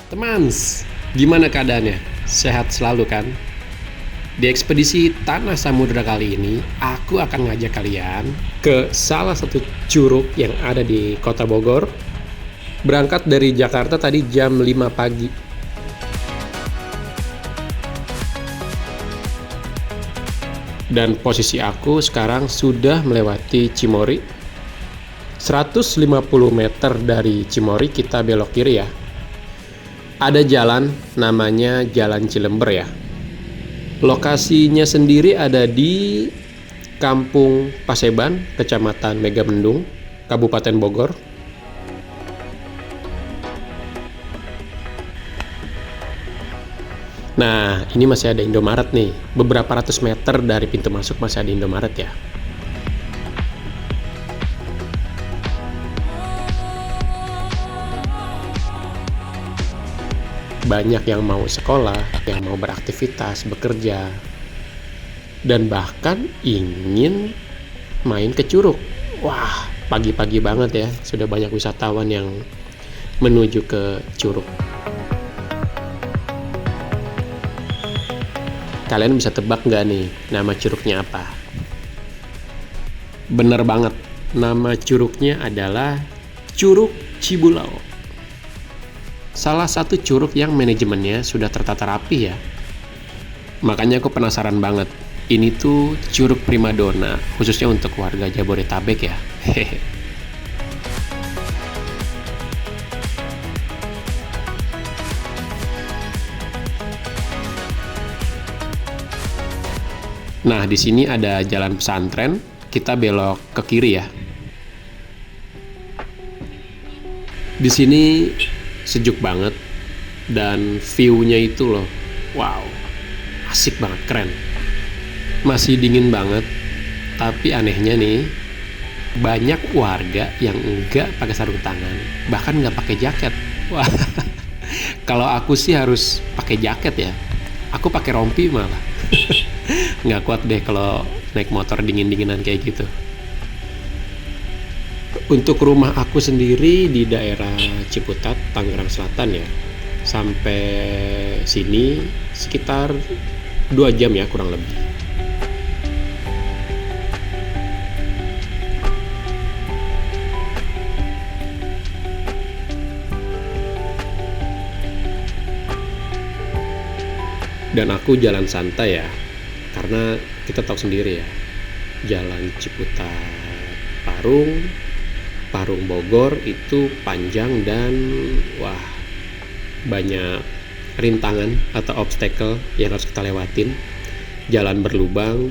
Temans, gimana keadaannya? Sehat selalu kan? Di ekspedisi Tanah Samudra kali ini, aku akan ngajak kalian ke salah satu curug yang ada di Kota Bogor. Berangkat dari Jakarta tadi jam 5 pagi. Dan posisi aku sekarang sudah melewati Cimory. 150 meter dari Cimory kita belok kiri ya. Ada jalan namanya Jalan Cilember ya. Lokasinya sendiri ada di Kampung Paseban, Kecamatan Megamendung, Kabupaten Bogor. Nah, ini masih ada Indomaret nih. Beberapa ratus meter dari pintu masuk masih ada Indomaret ya. Banyak yang mau sekolah, yang mau beraktivitas, bekerja, dan bahkan ingin main ke curug. Wah, pagi-pagi banget ya, sudah banyak wisatawan yang menuju ke curug. Kalian bisa tebak nggak nih nama curugnya apa? Bener banget, nama curugnya adalah Curug Cibulau. Salah satu curug yang manajemennya sudah tertata rapi ya. Makanya aku penasaran banget. Ini tuh curug primadona, khususnya untuk warga Jabodetabek ya. Hehe. Nah, di sini ada jalan pesantren. Kita belok ke kiri ya. Di sini sejuk banget dan view-nya itu loh, wow, asik banget, keren. Masih dingin banget, tapi anehnya nih, banyak warga yang enggak pakai sarung tangan, bahkan nggak pakai jaket. Wah, kalau aku sih harus pakai jaket ya. Aku pakai rompi malah. Nggak kuat deh kalau naik motor dingin-dinginan kayak gitu. Untuk rumah aku sendiri di daerah Ciputat, Tangerang Selatan ya. Sampai sini sekitar 2 jam ya kurang lebih. Dan aku jalan santai ya, karena kita tahu sendiri ya, jalan Ciputat Parung Bogor itu panjang dan wah, banyak rintangan atau obstacle yang harus kita lewatin. Jalan berlubang,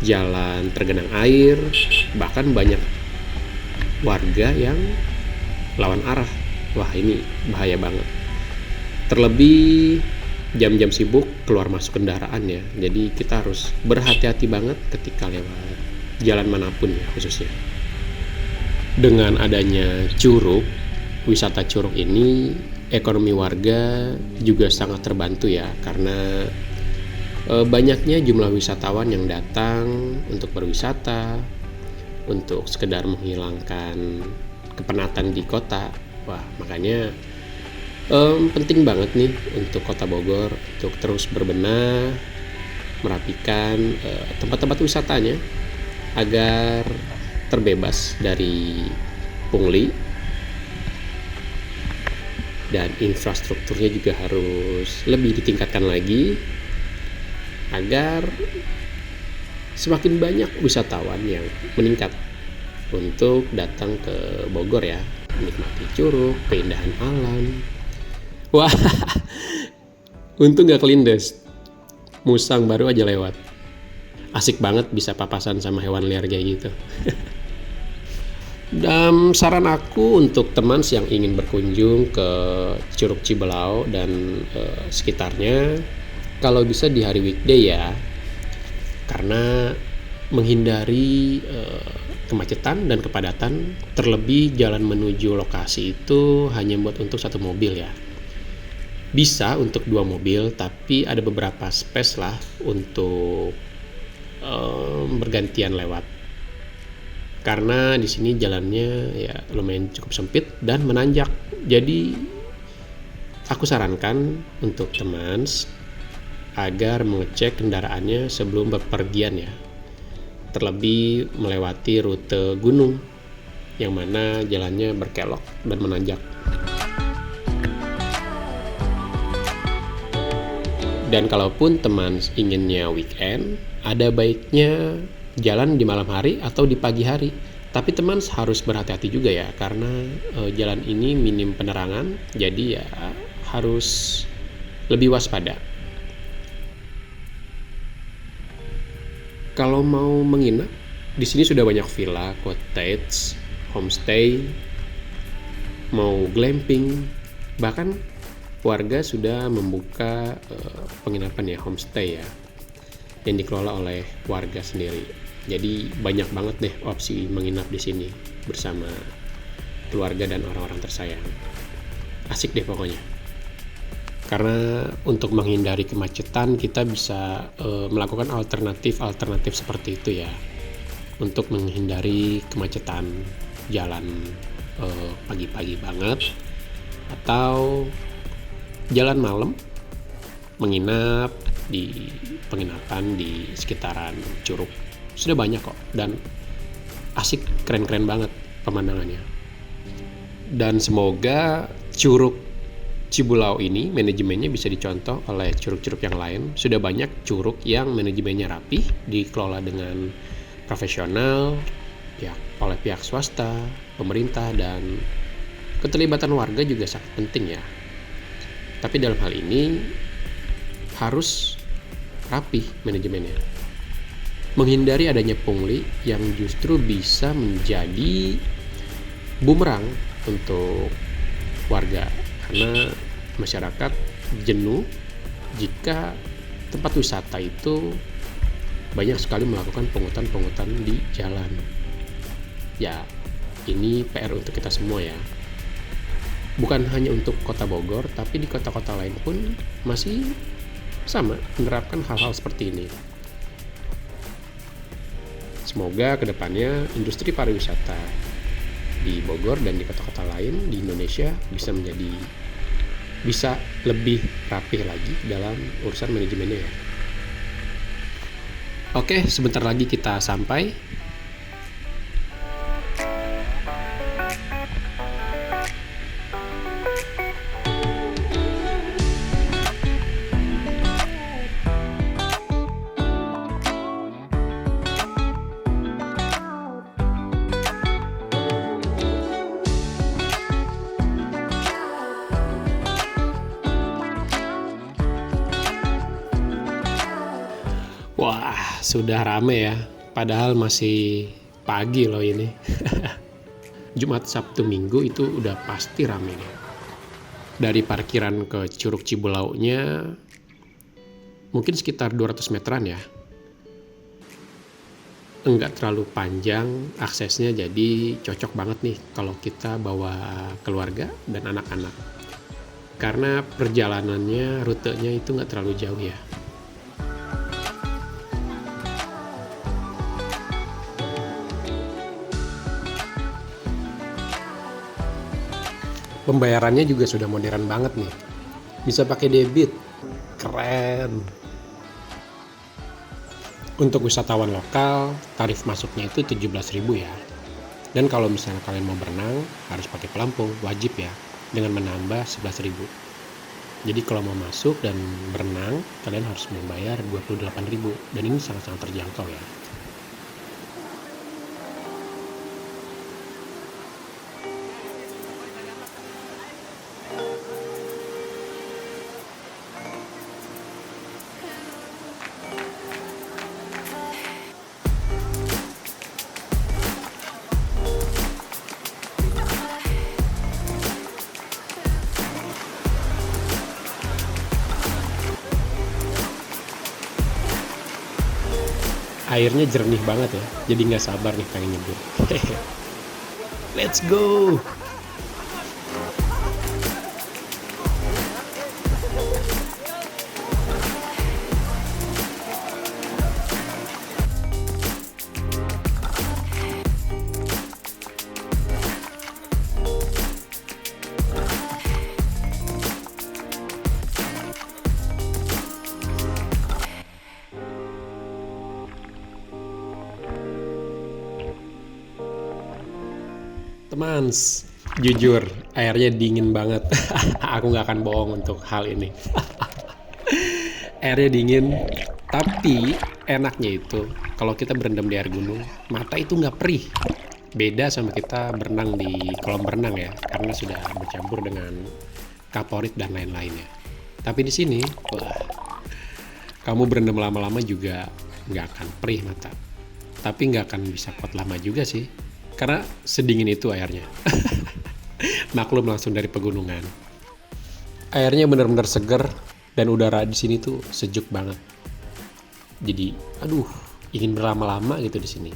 jalan tergenang air, bahkan banyak warga yang lawan arah. Wah, ini bahaya banget. Terlebih jam-jam sibuk keluar masuk kendaraan ya. Jadi kita harus berhati-hati banget ketika lewat jalan manapun ya, khususnya. Dengan adanya curug, wisata curug ini, ekonomi warga juga sangat terbantu ya, karena banyaknya jumlah wisatawan yang datang untuk berwisata, untuk sekedar menghilangkan kepenatan di kota. Wah, makanya penting banget nih untuk Kota Bogor untuk terus berbenah, merapikan tempat-tempat wisatanya agar terbebas dari pungli, dan infrastrukturnya juga harus lebih ditingkatkan lagi agar semakin banyak wisatawan yang meningkat untuk datang ke Bogor ya, menikmati curug, keindahan alam. Wah, untung gak kelindes, musang baru aja lewat. Asik banget bisa papasan sama hewan liar kayak gitu. Dan saran aku untuk teman yang ingin berkunjung ke Curug Cibelau dan sekitarnya, kalau bisa di hari weekday ya, karena menghindari kemacetan dan kepadatan, terlebih jalan menuju lokasi itu hanya buat untuk satu mobil ya. Bisa untuk dua mobil, tapi ada beberapa space lah untuk bergantian lewat. Karena di sini jalannya ya lumayan cukup sempit dan menanjak. Jadi aku sarankan untuk teman agar mengecek kendaraannya sebelum bepergian ya. Terlebih melewati rute gunung yang mana jalannya berkelok dan menanjak. Dan kalaupun teman inginnya weekend, ada baiknya jalan di malam hari atau di pagi hari. Tapi teman harus berhati-hati juga ya, karena jalan ini minim penerangan, jadi ya harus lebih waspada. Kalau mau menginap, di sini sudah banyak villa, cottage, homestay, mau glamping, bahkan warga sudah membuka penginapan ya, homestay ya, yang dikelola oleh warga sendiri. Jadi banyak banget deh opsi menginap di sini bersama keluarga dan orang-orang tersayang. Asik deh pokoknya. Karena untuk menghindari kemacetan kita bisa melakukan alternatif seperti itu ya, untuk menghindari kemacetan jalan pagi-pagi banget atau jalan malam, menginap di penginapan di sekitaran Curug. Sudah banyak kok dan asik, keren-keren banget pemandangannya. Dan semoga Curug Cibulau ini manajemennya bisa dicontoh oleh curug-curug yang lain. Sudah banyak curug yang manajemennya rapih, dikelola dengan profesional ya, oleh pihak swasta, pemerintah, dan keterlibatan warga juga sangat penting ya. Tapi dalam hal ini harus rapih manajemennya. Menghindari adanya pungli yang justru bisa menjadi bumerang untuk warga, karena masyarakat jenuh jika tempat wisata itu banyak sekali melakukan pungutan-pungutan di jalan. Ya, ini PR untuk kita semua ya. Bukan hanya untuk kota Bogor, tapi di kota-kota lain pun masih sama menerapkan hal-hal seperti ini. Semoga kedepannya industri pariwisata di Bogor dan di kota-kota lain di Indonesia bisa lebih rapih lagi dalam urusan manajemennya ya. Oke, sebentar lagi kita sampai. Wah, sudah rame ya. Padahal masih pagi loh ini. Jumat, Sabtu, Minggu itu udah pasti rame nih. Dari parkiran ke Curug Cibulaunya mungkin sekitar 200 meteran ya. Enggak terlalu panjang aksesnya, jadi cocok banget nih kalau kita bawa keluarga dan anak-anak. Karena perjalanannya, rutenya itu enggak terlalu jauh ya. Pembayarannya juga sudah modern banget nih. Bisa pakai debit. Keren. Untuk wisatawan lokal, tarif masuknya itu 17.000 ya. Dan kalau misalnya kalian mau berenang, harus pakai pelampung, wajib ya, dengan menambah 11.000. Jadi kalau mau masuk dan berenang, kalian harus membayar 28.000. Dan ini sangat-sangat terjangkau ya. Airnya jernih banget ya, jadi nggak sabar nih pengen nyebur. Let's go! Teman, jujur airnya dingin banget. Aku nggak akan bohong untuk hal ini. Airnya dingin, tapi enaknya itu kalau kita berendam di air gunung, mata itu nggak perih. Beda sama kita berenang di kolam renang ya, karena sudah bercampur dengan kaporit dan lain-lainnya. Tapi di sini, wah, kamu berendam lama-lama juga nggak akan perih mata. Tapi nggak akan bisa kuat lama juga sih, karena sedingin itu airnya. Maklum langsung dari pegunungan. Airnya benar-benar segar dan udara di sini tuh sejuk banget. Jadi, aduh, ingin berlama-lama gitu di sini.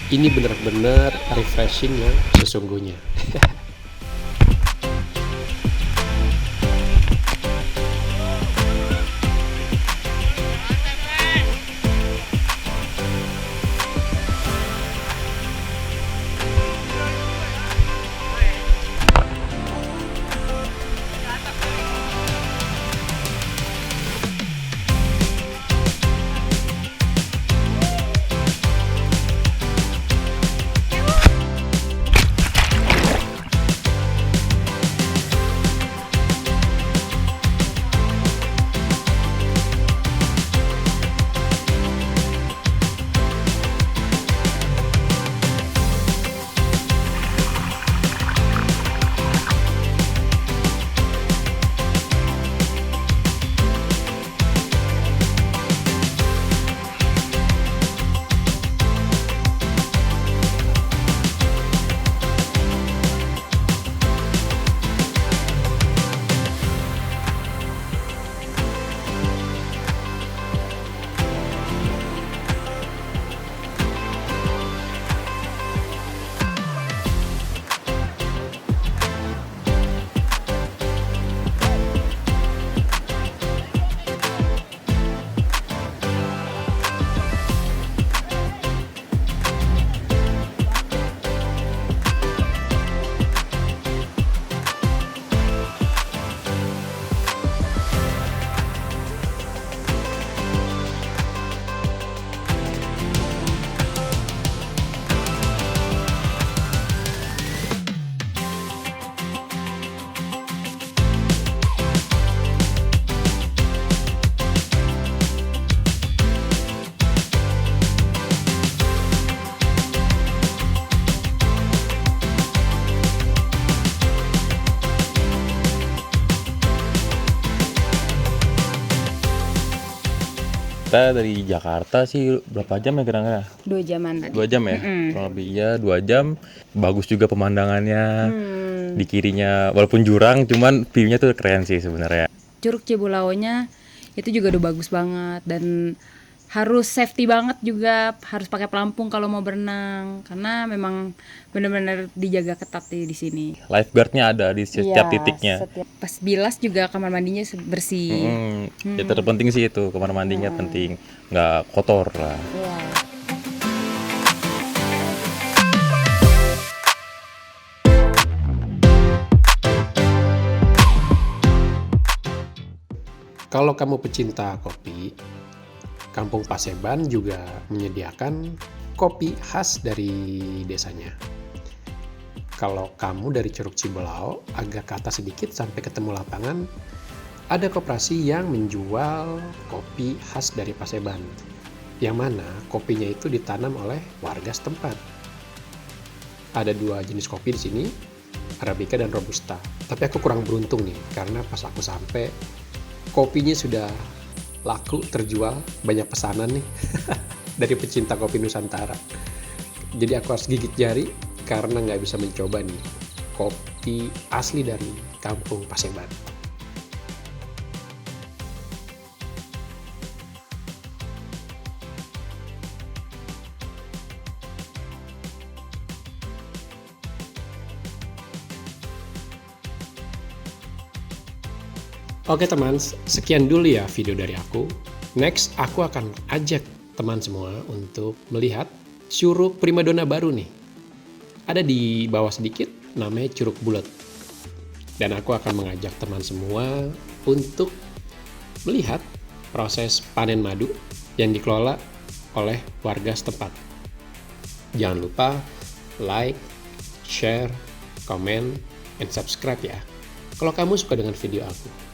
Ini benar-benar refreshing yang sesungguhnya. Kita dari Jakarta sih berapa jam ya kira-kira? 2 jaman tadi. 2 jam ya? Kurang lebih ya 2 jam. Bagus juga pemandangannya. Di kirinya walaupun jurang cuman view-nya tuh keren sih sebenarnya. Curug Cibulaunya itu juga udah bagus banget dan harus safety banget juga, harus pakai pelampung kalau mau berenang karena memang benar-benar dijaga ketat di sini. Lifeguard-nya ada di setiap Iya, titiknya. Pas bilas juga kamar mandinya bersih. Ya terpenting sih itu, kamar mandinya penting. Nggak kotor lah. Iya. Kalau kamu pecinta kopi, Kampung Paseban juga menyediakan kopi khas dari desanya. Kalau kamu dari Curug Cibelau, agak ke atas sedikit sampai ketemu lapangan, ada koperasi yang menjual kopi khas dari Paseban, yang mana kopinya itu ditanam oleh warga setempat. ada 2 jenis kopi di sini, Arabica dan Robusta. Tapi aku kurang beruntung nih, karena pas aku sampai kopinya sudah laku, terjual, banyak pesanan nih dari pecinta kopi Nusantara. Jadi aku harus gigit jari karena nggak bisa mencoba nih kopi asli dari kampung Paseban. Oke teman, sekian dulu ya video dari aku. Next, aku akan ajak teman semua untuk melihat curug primadona baru nih. Ada di bawah sedikit, namanya Curug Bulet. Dan aku akan mengajak teman semua untuk melihat proses panen madu yang dikelola oleh warga setempat. Jangan lupa like, share, komen, and subscribe ya. Kalau kamu suka dengan video aku.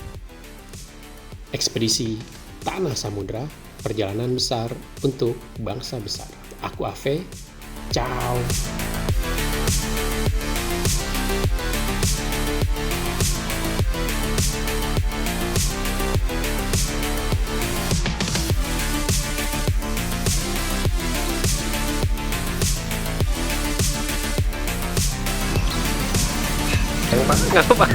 Ekspedisi Tanah Samudra, perjalanan besar untuk bangsa besar. Aku Ave, ciao. Nggak apa-apa.